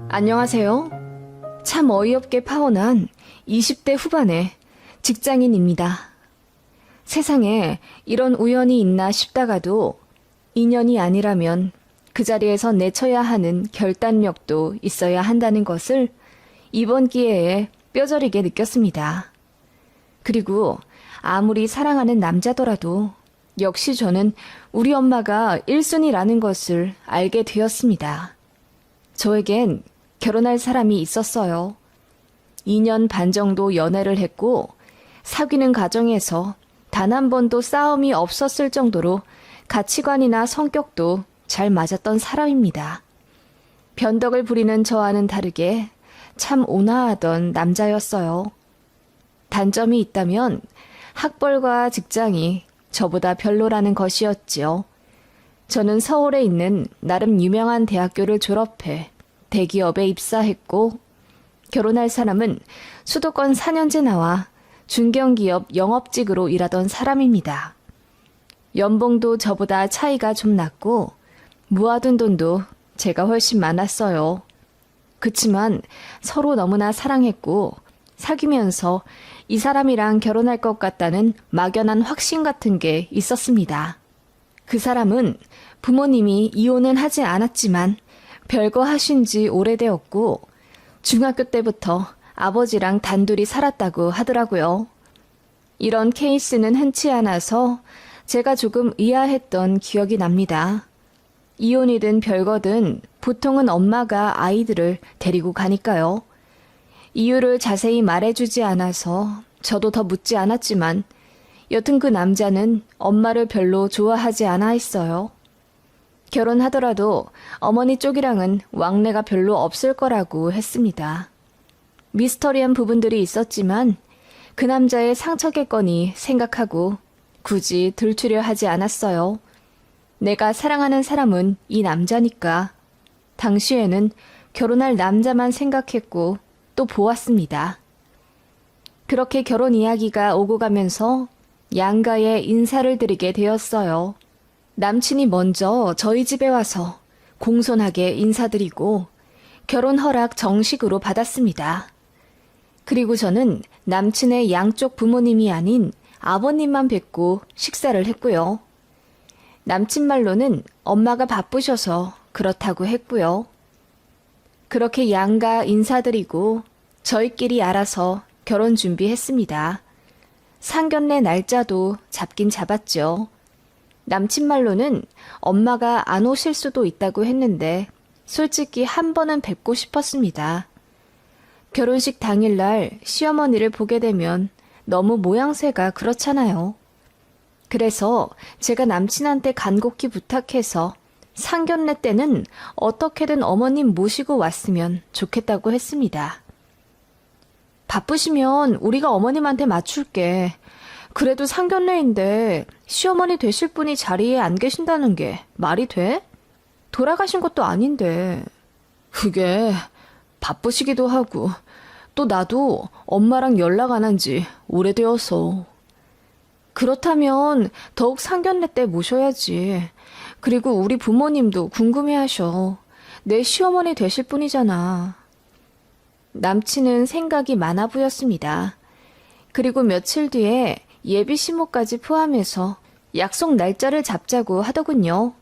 안녕하세요. 참 어이없게 파혼한 20대 후반의 직장인입니다. 세상에 이런 우연이 있나 싶다가도 인연이 아니라면 그 자리에서 내쳐야 하는 결단력도 있어야 한다는 것을 이번 기회에 뼈저리게 느꼈습니다. 그리고 아무리 사랑하는 남자더라도 역시 저는 우리 엄마가 1순위라는 것을 알게 되었습니다. 저에겐 결혼할 사람이 있었어요. 2년 반 정도 연애를 했고 사귀는 과정에서 단 한 번도 싸움이 없었을 정도로 가치관이나 성격도 잘 맞았던 사람입니다. 변덕을 부리는 저와는 다르게 참 온화하던 남자였어요. 단점이 있다면 학벌과 직장이 저보다 별로라는 것이었지요. 저는 서울에 있는 나름 유명한 대학교를 졸업해 대기업에 입사했고 결혼할 사람은 수도권 4년제 나와 중견기업 영업직으로 일하던 사람입니다. 연봉도 저보다 차이가 좀 났고 모아둔 돈도 제가 훨씬 많았어요. 그치만 서로 너무나 사랑했고 사귀면서 이 사람이랑 결혼할 것 같다는 막연한 확신 같은 게 있었습니다. 그 사람은 부모님이 이혼은 하지 않았지만 별거 하신 지 오래되었고 중학교 때부터 아버지랑 단둘이 살았다고 하더라고요. 이런 케이스는 흔치 않아서 제가 조금 의아했던 기억이 납니다. 이혼이든 별거든 보통은 엄마가 아이들을 데리고 가니까요. 이유를 자세히 말해주지 않아서 저도 더 묻지 않았지만 여튼 그 남자는 엄마를 별로 좋아하지 않아 했어요. 결혼하더라도 어머니 쪽이랑은 왕래가 별로 없을 거라고 했습니다. 미스터리한 부분들이 있었지만 그 남자의 상처겠거니 생각하고 굳이 들추려 하지 않았어요. 내가 사랑하는 사람은 이 남자니까. 당시에는 결혼할 남자만 생각했고 또 보았습니다. 그렇게 결혼 이야기가 오고 가면서 양가에 인사를 드리게 되었어요. 남친이 먼저 저희 집에 와서 공손하게 인사드리고 결혼 허락 정식으로 받았습니다. 그리고 저는 남친의 양쪽 부모님이 아닌 아버님만 뵙고 식사를 했고요. 남친 말로는 엄마가 바쁘셔서 그렇다고 했고요. 그렇게 양가 인사드리고 저희끼리 알아서 결혼 준비했습니다. 상견례 날짜도 잡긴 잡았죠. 남친 말로는 엄마가 안 오실 수도 있다고 했는데 솔직히 한 번은 뵙고 싶었습니다. 결혼식 당일날 시어머니를 보게 되면 너무 모양새가 그렇잖아요. 그래서 제가 남친한테 간곡히 부탁해서 상견례 때는 어떻게든 어머님 모시고 왔으면 좋겠다고 했습니다. 바쁘시면 우리가 어머님한테 맞출게. 그래도 상견례인데 시어머니 되실 분이 자리에 안 계신다는 게 말이 돼? 돌아가신 것도 아닌데. 그게 바쁘시기도 하고 또 나도 엄마랑 연락 안 한 지 오래되어서. 그렇다면 더욱 상견례 때 모셔야지. 그리고 우리 부모님도 궁금해하셔. 내 시어머니 되실 분이잖아. 남친은 생각이 많아 보였습니다. 그리고 며칠 뒤에 예비 시모까지 포함해서 약속 날짜를 잡자고 하더군요.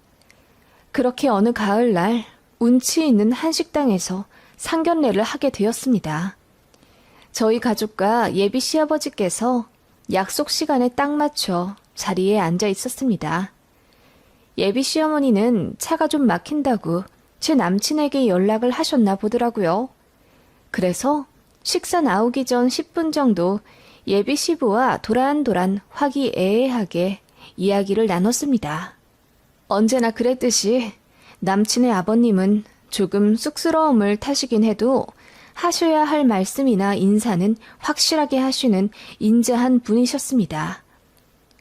그렇게 어느 가을날 운치 있는 한식당에서 상견례를 하게 되었습니다. 저희 가족과 예비 시아버지께서 약속 시간에 딱 맞춰 자리에 앉아 있었습니다. 예비 시어머니는 차가 좀 막힌다고 제 남친에게 연락을 하셨나 보더라고요. 그래서 식사 나오기 전 10분 정도 예비 시부와 도란도란 화기애애하게 이야기를 나눴습니다. 언제나 그랬듯이 남친의 아버님은 조금 쑥스러움을 타시긴 해도 하셔야 할 말씀이나 인사는 확실하게 하시는 인자한 분이셨습니다.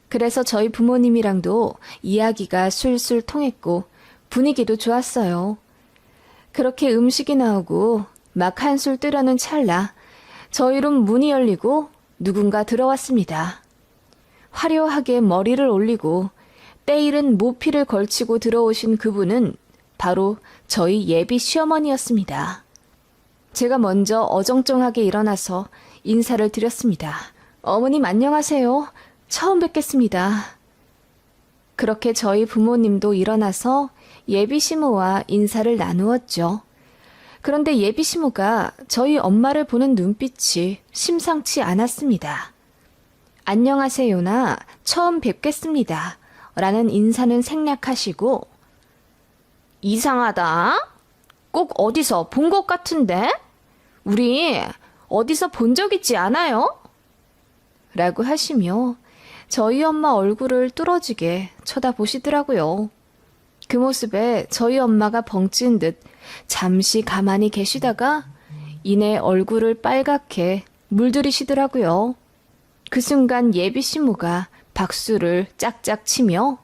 그래서 저희 부모님이랑도 이야기가 술술 통했고 분위기도 좋았어요. 그렇게 음식이 나오고 막 한술 뜨려는 찰나 저희 룸 문이 열리고 누군가 들어왔습니다. 화려하게 머리를 올리고 때이른 모피를 걸치고 들어오신 그분은 바로 저희 예비 시어머니였습니다. 제가 먼저 어정쩡하게 일어나서 인사를 드렸습니다. 어머님 안녕하세요. 처음 뵙겠습니다. 그렇게 저희 부모님도 일어나서 예비 시모와 인사를 나누었죠. 그런데 예비 시모가 저희 엄마를 보는 눈빛이 심상치 않았습니다. 안녕하세요나 처음 뵙겠습니다. 라는 인사는 생략하시고 이상하다. 꼭 어디서 본 것 같은데? 우리 어디서 본 적 있지 않아요? 라고 하시며 저희 엄마 얼굴을 뚫어지게 쳐다보시더라고요. 그 모습에 저희 엄마가 벙찐 듯 잠시 가만히 계시다가 이내 얼굴을 빨갛게 물들이시더라고요. 그 순간 예비 시모가 박수를 짝짝 치며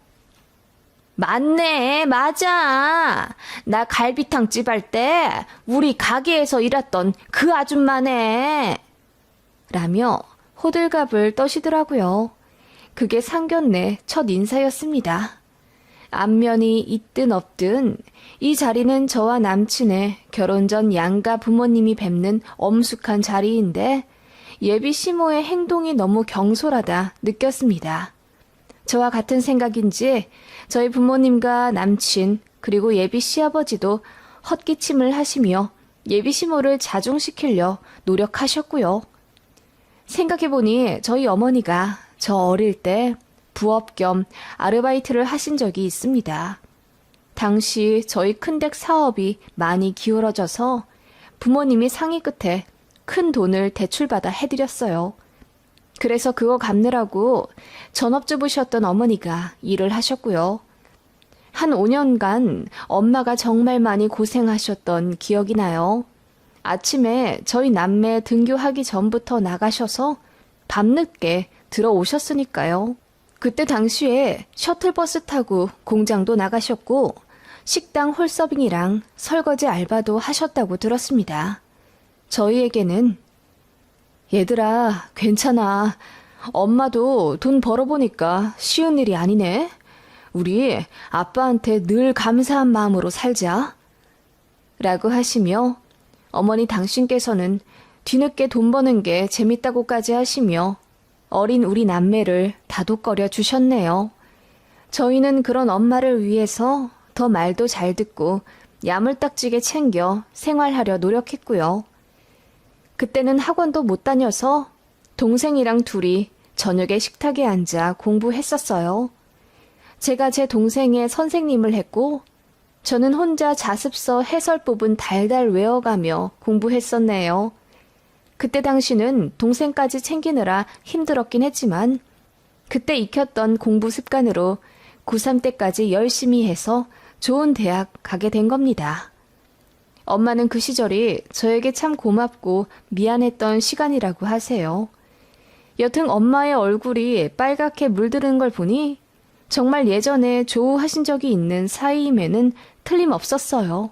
맞네, 맞아. 나 갈비탕집 할 때 우리 가게에서 일했던 그 아줌마네. 라며 호들갑을 떠시더라고요. 그게 상견례 첫 인사였습니다. 안면이 있든 없든 이 자리는 저와 남친의 결혼 전 양가 부모님이 뵙는 엄숙한 자리인데 예비 시모의 행동이 너무 경솔하다 느꼈습니다. 저와 같은 생각인지 저희 부모님과 남친 그리고 예비 시아버지도 헛기침을 하시며 예비 시모를 자중시키려 노력하셨고요. 생각해보니 저희 어머니가 저 어릴 때 부업 겸 아르바이트를 하신 적이 있습니다. 당시 저희 큰댁 사업이 많이 기울어져서 부모님이 상의 끝에 큰 돈을 대출받아 해드렸어요. 그래서 그거 갚느라고 전업주부셨던 어머니가 일을 하셨고요. 한 5년간 엄마가 정말 많이 고생하셨던 기억이 나요. 아침에 저희 남매 등교하기 전부터 나가셔서 밤늦게 들어오셨으니까요. 그때 당시에 셔틀버스 타고 공장도 나가셨고 식당 홀서빙이랑 설거지 알바도 하셨다고 들었습니다. 저희에게는 얘들아, 괜찮아. 엄마도 돈 벌어보니까 쉬운 일이 아니네. 우리 아빠한테 늘 감사한 마음으로 살자. 라고 하시며 어머니 당신께서는 뒤늦게 돈 버는 게 재밌다고까지 하시며 어린 우리 남매를 다독거려 주셨네요. 저희는 그런 엄마를 위해서 더 말도 잘 듣고 야물딱지게 챙겨 생활하려 노력했고요. 그때는 학원도 못 다녀서 동생이랑 둘이 저녁에 식탁에 앉아 공부했었어요. 제가 제 동생의 선생님을 했고 저는 혼자 자습서 해설 부분 달달 외워가며 공부했었네요. 그때 당시는 동생까지 챙기느라 힘들었긴 했지만 그때 익혔던 공부 습관으로 고3 때까지 열심히 해서 좋은 대학 가게 된 겁니다. 엄마는 그 시절이 저에게 참 고맙고 미안했던 시간이라고 하세요. 여튼 엄마의 얼굴이 빨갛게 물드는 걸 보니 정말 예전에 조우하신 적이 있는 사이임에는 틀림없었어요.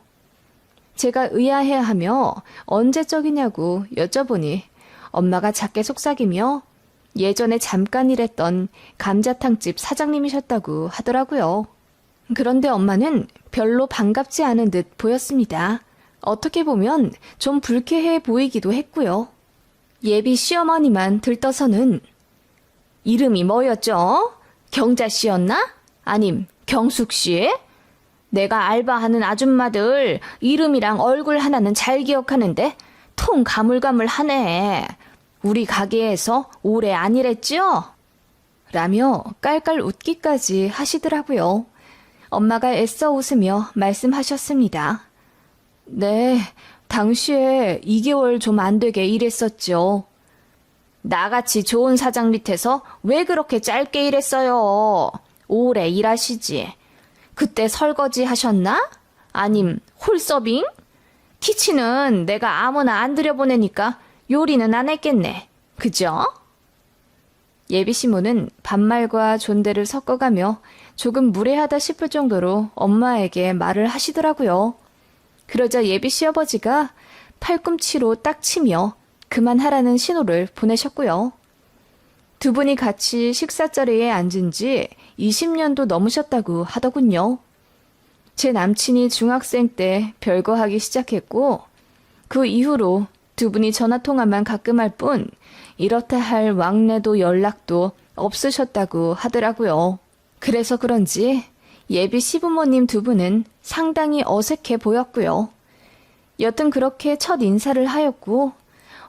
제가 의아해하며 언제적이냐고 여쭤보니 엄마가 작게 속삭이며 예전에 잠깐 일했던 감자탕집 사장님이셨다고 하더라고요. 그런데 엄마는 별로 반갑지 않은 듯 보였습니다. 어떻게 보면 좀 불쾌해 보이기도 했고요. 예비 시어머니만 들떠서는 이름이 뭐였죠? 경자씨였나? 아님 경숙씨? 내가 알바하는 아줌마들 이름이랑 얼굴 하나는 잘 기억하는데 통 가물가물하네. 우리 가게에서 오래 안 일했죠? 라며 깔깔 웃기까지 하시더라고요. 엄마가 애써 웃으며 말씀하셨습니다. 네, 당시에 2개월 좀 안 되게 일했었죠. 나같이 좋은 사장 밑에서 왜 그렇게 짧게 일했어요? 오래 일하시지. 그때 설거지 하셨나? 아님 홀서빙? 키친은 내가 아무나 안 들여보내니까 요리는 안 했겠네. 그죠? 예비시모는 반말과 존대를 섞어가며 조금 무례하다 싶을 정도로 엄마에게 말을 하시더라고요. 그러자 예비 시아버지가 팔꿈치로 딱 치며 그만하라는 신호를 보내셨고요. 두 분이 같이 식사자리에 앉은 지 20년도 넘으셨다고 하더군요. 제 남친이 중학생 때 별거 하기 시작했고 그 이후로 두 분이 전화통화만 가끔 할 뿐 이렇다 할 왕래도 연락도 없으셨다고 하더라고요. 그래서 그런지 예비 시부모님 두 분은 상당히 어색해 보였고요. 여튼 그렇게 첫 인사를 하였고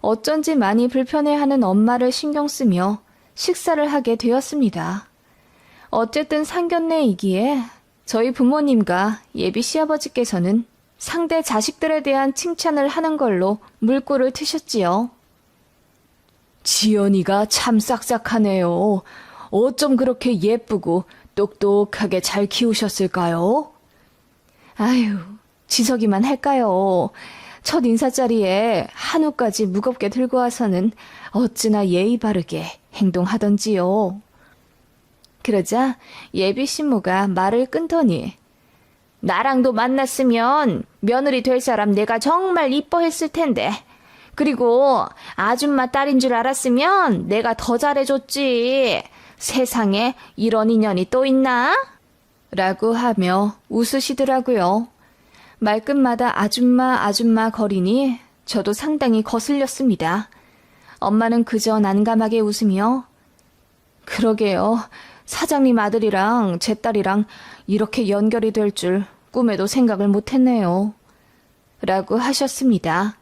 어쩐지 많이 불편해하는 엄마를 신경 쓰며 식사를 하게 되었습니다. 어쨌든 상견례이기에 저희 부모님과 예비 시아버지께서는 상대 자식들에 대한 칭찬을 하는 걸로 물꼬를 트셨지요. 지연이가 참 싹싹하네요. 어쩜 그렇게 예쁘고 똑똑하게 잘 키우셨을까요? 아유, 지석이만 할까요? 첫 인사 자리에 한우까지 무겁게 들고 와서는 어찌나 예의 바르게 행동하던지요. 그러자 예비 신부가 말을 끊더니 나랑도 만났으면 며느리 될 사람 내가 정말 이뻐했을 텐데 그리고 아줌마 딸인 줄 알았으면 내가 더 잘해줬지. 세상에 이런 인연이 또 있나? 라고 하며 웃으시더라고요. 말끝마다 아줌마 거리니 저도 상당히 거슬렸습니다. 엄마는 그저 난감하게 웃으며 그러게요. 사장님 아들이랑 제 딸이랑 이렇게 연결이 될 줄 꿈에도 생각을 못했네요. 라고 하셨습니다.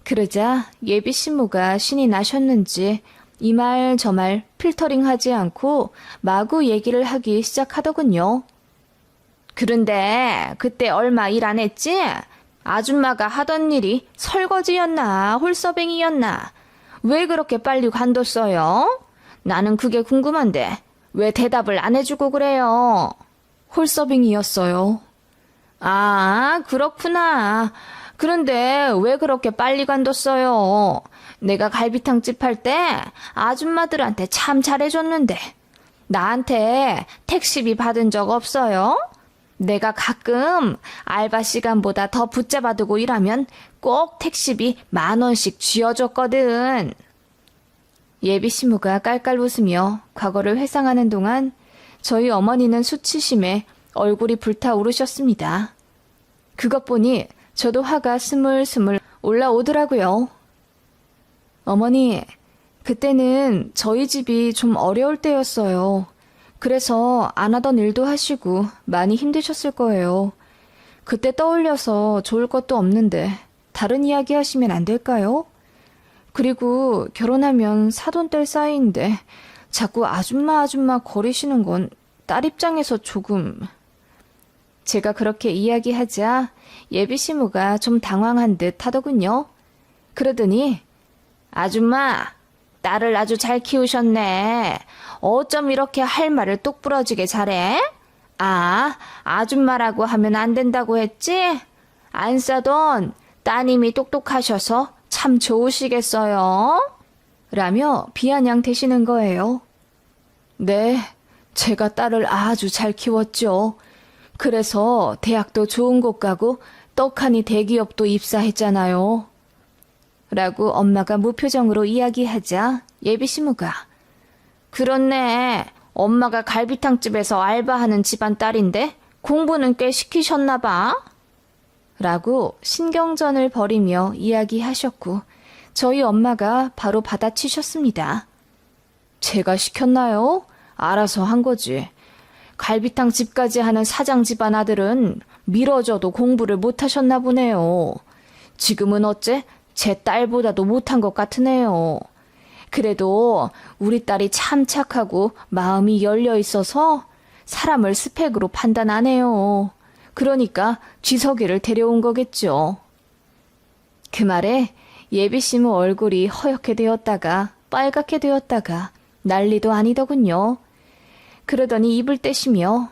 그러자 예비 신부가 신이 나셨는지 이 말 저 말 필터링하지 않고 마구 얘기를 하기 시작하더군요. 그런데 그때 얼마 일 안 했지? 아줌마가 하던 일이 설거지였나 홀서빙이었나? 왜 그렇게 빨리 관뒀어요? 나는 그게 궁금한데 왜 대답을 안 해주고 그래요? 홀서빙이었어요. 아, 그렇구나. 그런데 왜 그렇게 빨리 관뒀어요? 내가 갈비탕집 할 때 아줌마들한테 참 잘해줬는데 나한테 택시비 받은 적 없어요? 내가 가끔 알바 시간보다 더 붙잡아두고 일하면 꼭 택시비 10,000원씩 쥐어줬거든. 예비 신부가 깔깔 웃으며 과거를 회상하는 동안 저희 어머니는 수치심에 얼굴이 불타오르셨습니다. 그것 보니 저도 화가 스물스물 올라오더라고요. 어머니, 그때는 저희 집이 좀 어려울 때였어요. 그래서 안 하던 일도 하시고 많이 힘드셨을 거예요. 그때 떠올려서 좋을 것도 없는데 다른 이야기 하시면 안 될까요? 그리고 결혼하면 사돈 뗄 사이인데 자꾸 아줌마 거리시는 건 딸 입장에서 조금... 제가 그렇게 이야기하자 예비 시모가 좀 당황한 듯 하더군요. 그러더니 아줌마, 딸을 아주 잘 키우셨네. 어쩜 이렇게 할 말을 똑부러지게 잘해? 아, 아줌마라고 하면 안 된다고 했지? 안 싸던 따님이 똑똑하셔서 참 좋으시겠어요? 라며 비아냥 대시는 거예요. 네, 제가 딸을 아주 잘 키웠죠. 그래서 대학도 좋은 곳 가고 떡하니 대기업도 입사했잖아요. 라고 엄마가 무표정으로 이야기하자 예비 시무가 그렇네. 엄마가 갈비탕집에서 알바하는 집안 딸인데 공부는 꽤 시키셨나 봐. 라고 신경전을 벌이며 이야기하셨고 저희 엄마가 바로 받아치셨습니다. 제가 시켰나요? 알아서 한 거지. 갈비탕 집까지 하는 사장 집안 아들은 미뤄져도 공부를 못하셨나 보네요. 지금은 어째 제 딸보다도 못한 것 같으네요. 그래도 우리 딸이 참 착하고 마음이 열려 있어서 사람을 스펙으로 판단 안 해요. 그러니까 쥐석이를 데려온 거겠죠. 그 말에 예비 시무 얼굴이 허옇게 되었다가 빨갛게 되었다가 난리도 아니더군요. 그러더니 입을 떼시며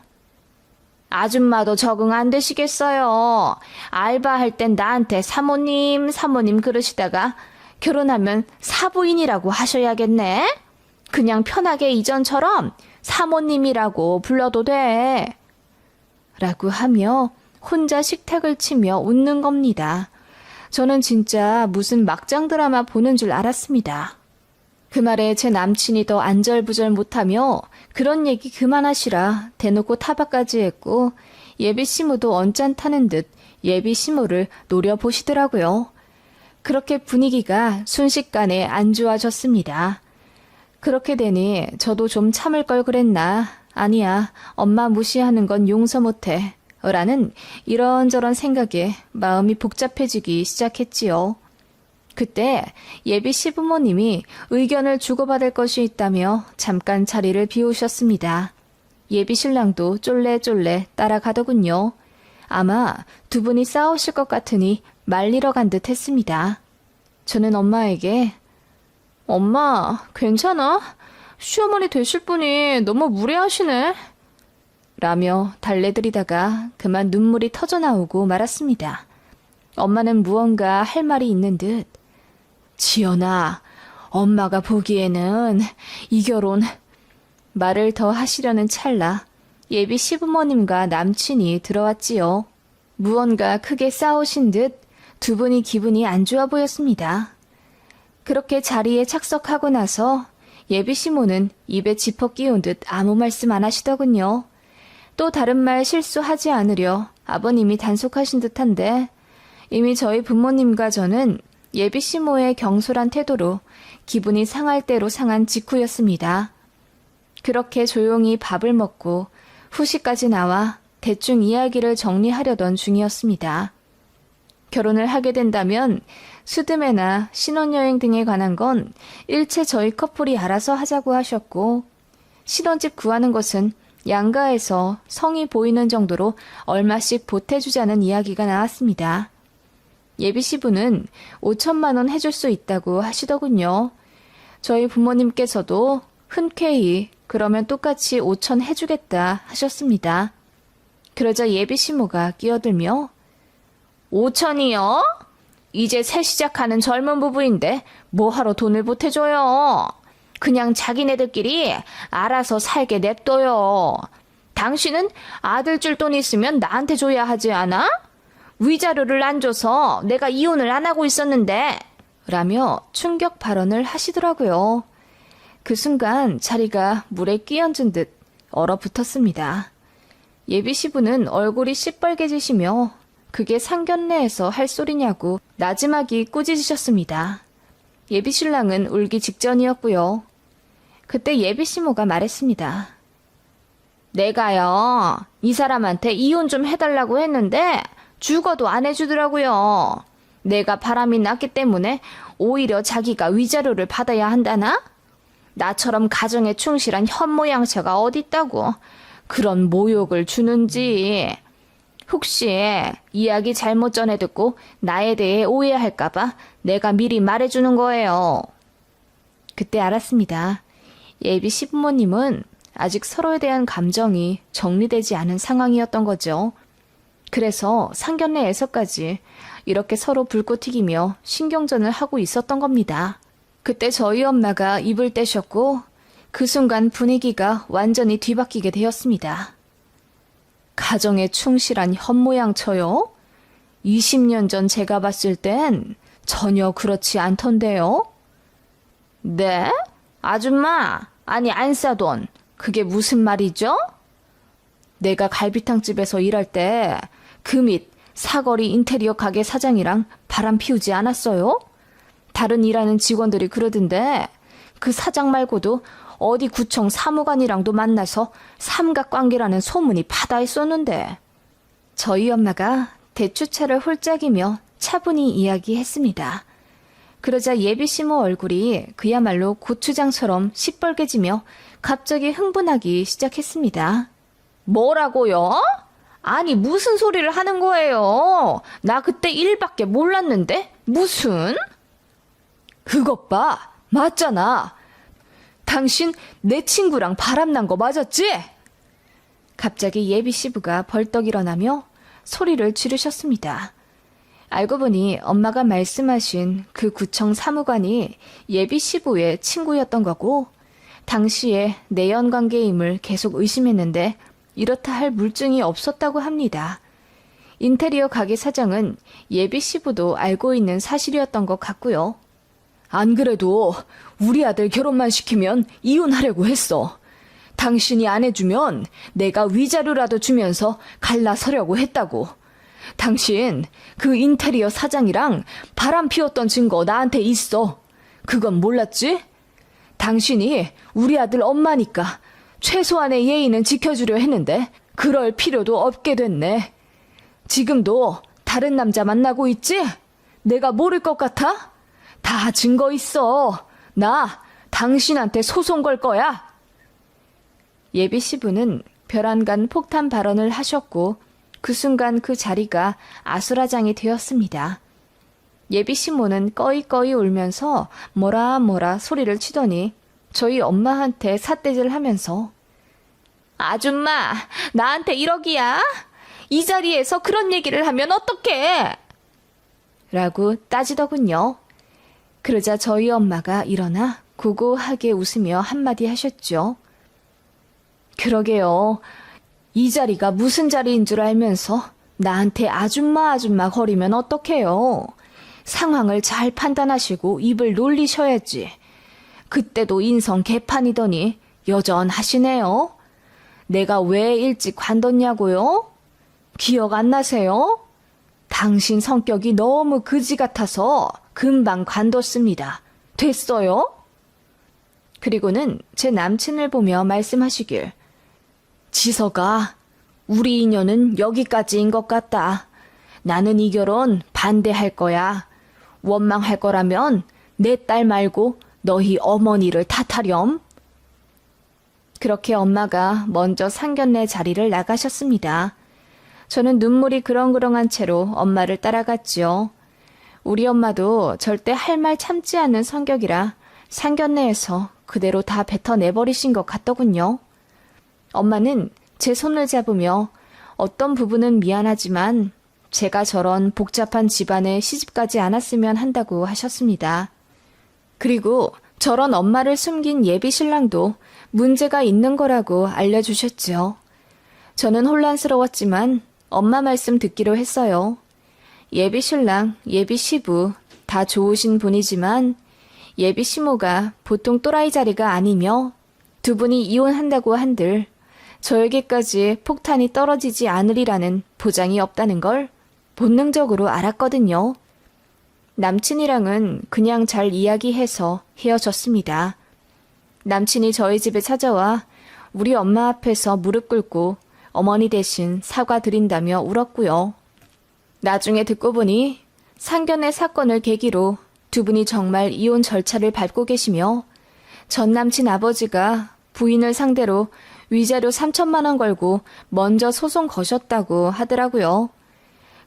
아줌마도 적응 안 되시겠어요. 알바할 땐 나한테 사모님 그러시다가 결혼하면 사부인이라고 하셔야겠네. 그냥 편하게 이전처럼 사모님이라고 불러도 돼. 라고 하며 혼자 식탁을 치며 웃는 겁니다. 저는 진짜 무슨 막장 드라마 보는 줄 알았습니다. 그 말에 제 남친이 더 안절부절 못하며 그런 얘기 그만하시라 대놓고 타박까지 했고 예비 시모도 언짢다는 듯 예비 시모를 노려보시더라고요. 그렇게 분위기가 순식간에 안 좋아졌습니다. 그렇게 되니 저도 좀 참을 걸 그랬나. 아니야, 엄마 무시하는 건 용서 못해. 라는 이런저런 생각에 마음이 복잡해지기 시작했지요. 그때 예비 시부모님이 의견을 주고받을 것이 있다며 잠깐 자리를 비우셨습니다. 예비 신랑도 쫄래쫄래 따라가더군요. 아마 두 분이 싸우실 것 같으니 말리러 간 듯 했습니다. 저는 엄마에게 엄마, 괜찮아? 시어머니 되실 분이 너무 무례하시네. 라며 달래드리다가 그만 눈물이 터져나오고 말았습니다. 엄마는 무언가 할 말이 있는 듯 지연아, 엄마가 보기에는 이 결혼 말을 더 하시려는 찰나 예비 시부모님과 남친이 들어왔지요. 무언가 크게 싸우신 듯 두 분이 기분이 안 좋아 보였습니다. 그렇게 자리에 착석하고 나서 예비 시모는 입에 지퍼 끼운 듯 아무 말씀 안 하시더군요. 또 다른 말 실수하지 않으려 아버님이 단속하신 듯한데 이미 저희 부모님과 저는 예비 시모의 경솔한 태도로 기분이 상할 대로 상한 직후였습니다. 그렇게 조용히 밥을 먹고 후식까지 나와 대충 이야기를 정리하려던 중이었습니다. 결혼을 하게 된다면 수드메나 신혼여행 등에 관한 건 일체 저희 커플이 알아서 하자고 하셨고 신혼집 구하는 것은 양가에서 성이 보이는 정도로 얼마씩 보태주자는 이야기가 나왔습니다. 예비 시부는 5천만 원 해줄 수 있다고 하시더군요. 저희 부모님께서도 흔쾌히 그러면 똑같이 5천 해주겠다 하셨습니다. 그러자 예비 시모가 끼어들며 5천이요? 이제 새 시작하는 젊은 부부인데 뭐하러 돈을 보태줘요? 그냥 자기네들끼리 알아서 살게 냅둬요. 당신은 아들 줄 돈 있으면 나한테 줘야 하지 않아? 위자료를 안 줘서 내가 이혼을 안 하고 있었는데 라며 충격 발언을 하시더라고요. 그 순간 자리가 물에 끼얹은 듯 얼어붙었습니다. 예비 시부는 얼굴이 시뻘개지시며 그게 상견례에서 할 소리냐고 나지막이 꾸짖으셨습니다. 예비 신랑은 울기 직전이었고요. 그때 예비 시모가 말했습니다. 내가요, 이 사람한테 이혼 좀 해달라고 했는데 죽어도 안 해주더라고요. 내가 바람이 났기 때문에 오히려 자기가 위자료를 받아야 한다나? 나처럼 가정에 충실한 현모양처가 어딨다고 그런 모욕을 주는지. 혹시 이야기 잘못 전해 듣고 나에 대해 오해할까봐 내가 미리 말해주는 거예요. 그때 알았습니다. 예비 시부모님은 아직 서로에 대한 감정이 정리되지 않은 상황이었던 거죠. 그래서 상견례에서까지 이렇게 서로 불꽃 튀기며 신경전을 하고 있었던 겁니다. 그때 저희 엄마가 입을 떼셨고 그 순간 분위기가 완전히 뒤바뀌게 되었습니다. 가정에 충실한 현모양처요? 20년 전 제가 봤을 땐 전혀 그렇지 않던데요? 네? 아줌마, 아니 안싸돈, 그게 무슨 말이죠? 내가 갈비탕집에서 일할 때 그 밑 사거리 인테리어 가게 사장이랑 바람 피우지 않았어요? 다른 일하는 직원들이 그러던데 그 사장 말고도 어디 구청 사무관이랑도 만나서 삼각관계라는 소문이 바다에 쏘는데. 저희 엄마가 대추차를 홀짝이며 차분히 이야기했습니다. 그러자 예비 시모 얼굴이 그야말로 고추장처럼 시뻘개지며 갑자기 흥분하기 시작했습니다. 뭐라고요? 아니 무슨 소리를 하는 거예요? 나 그때 일밖에 몰랐는데 무슨? 그것 봐, 맞잖아. 당신 내 친구랑 바람난 거 맞았지? 갑자기 예비 시부가 벌떡 일어나며 소리를 지르셨습니다. 알고 보니 엄마가 말씀하신 그 구청 사무관이 예비 시부의 친구였던 거고 당시에 내연관계임을 계속 의심했는데 이렇다 할 물증이 없었다고 합니다. 인테리어 가게 사장은 예비 시부도 알고 있는 사실이었던 것 같고요. 안 그래도 우리 아들 결혼만 시키면 이혼하려고 했어. 당신이 안 해주면 내가 위자료라도 주면서 갈라서려고 했다고. 당신 그 인테리어 사장이랑 바람 피웠던 증거 나한테 있어. 그건 몰랐지? 당신이 우리 아들 엄마니까 최소한의 예의는 지켜주려 했는데 그럴 필요도 없게 됐네. 지금도 다른 남자 만나고 있지? 내가 모를 것 같아? 다 증거 있어. 나 당신한테 소송 걸 거야. 예비 시부는 벼랑간 폭탄 발언을 하셨고 그 순간 그 자리가 아수라장이 되었습니다. 예비 시모는 꺼이꺼이 울면서 뭐라 소리를 치더니 저희 엄마한테 삿대질하면서 아줌마, 나한테 1억이야? 이 자리에서 그런 얘기를 하면 어떡해? 라고 따지더군요. 그러자 저희 엄마가 일어나 고고하게 웃으며 한마디 하셨죠. 그러게요. 이 자리가 무슨 자리인 줄 알면서 나한테 아줌마 거리면 어떡해요. 상황을 잘 판단하시고 입을 놀리셔야지. 그때도 인성 개판이더니 여전하시네요. 내가 왜 일찍 관뒀냐고요? 기억 안 나세요? 당신 성격이 너무 그지 같아서 금방 관뒀습니다. 됐어요? 그리고는 제 남친을 보며 말씀하시길. 지서가, 우리 인연은 여기까지인 것 같다. 나는 이 결혼 반대할 거야. 원망할 거라면 내 딸 말고 너희 어머니를 탓하렴. 그렇게 엄마가 먼저 상견례 자리를 나가셨습니다. 저는 눈물이 그렁그렁한 채로 엄마를 따라갔지요. 우리 엄마도 절대 할 말 참지 않는 성격이라 상견례에서 그대로 다 뱉어내버리신 것 같더군요. 엄마는 제 손을 잡으며 어떤 부분은 미안하지만 제가 저런 복잡한 집안에 시집가지 않았으면 한다고 하셨습니다. 그리고 저런 엄마를 숨긴 예비 신랑도 문제가 있는 거라고 알려주셨죠. 저는 혼란스러웠지만 엄마 말씀 듣기로 했어요. 예비 신랑, 예비 시부 다 좋으신 분이지만 예비 시모가 보통 또라이 자리가 아니며 두 분이 이혼한다고 한들 저에게까지 폭탄이 떨어지지 않으리라는 보장이 없다는 걸 본능적으로 알았거든요. 남친이랑은 그냥 잘 이야기해서 헤어졌습니다. 남친이 저희 집에 찾아와 우리 엄마 앞에서 무릎 꿇고 어머니 대신 사과드린다며 울었고요. 나중에 듣고 보니 상견례 사건을 계기로 두 분이 정말 이혼 절차를 밟고 계시며 전 남친 아버지가 부인을 상대로 위자료 3천만 원 걸고 먼저 소송 거셨다고 하더라고요.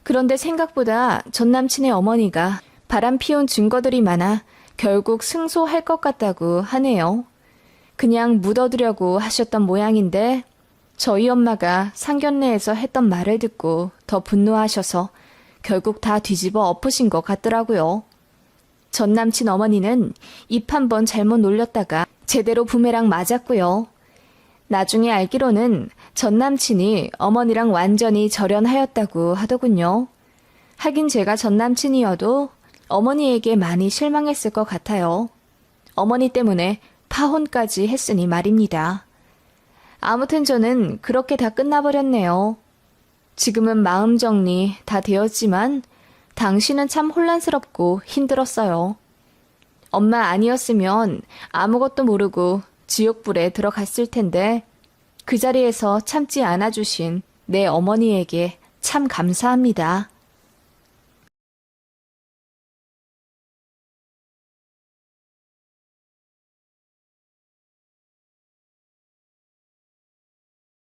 그런데 생각보다 전 남친의 어머니가 바람 피운 증거들이 많아 결국 승소할 것 같다고 하네요. 그냥 묻어두려고 하셨던 모양인데 저희 엄마가 상견례에서 했던 말을 듣고 더 분노하셔서 결국 다 뒤집어 엎으신 것 같더라고요. 전 남친 어머니는 입 한 번 잘못 놀렸다가 제대로 부메랑 맞았고요. 나중에 알기로는 전 남친이 어머니랑 완전히 절연하였다고 하더군요. 하긴 제가 전 남친이어도 어머니에게 많이 실망했을 것 같아요. 어머니 때문에 파혼까지 했으니 말입니다. 아무튼 저는 그렇게 다 끝나버렸네요. 지금은 마음 정리 다 되었지만 당신은 참 혼란스럽고 힘들었어요. 엄마 아니었으면 아무것도 모르고 지옥불에 들어갔을 텐데 그 자리에서 참지 않아주신 내 어머니에게 참 감사합니다.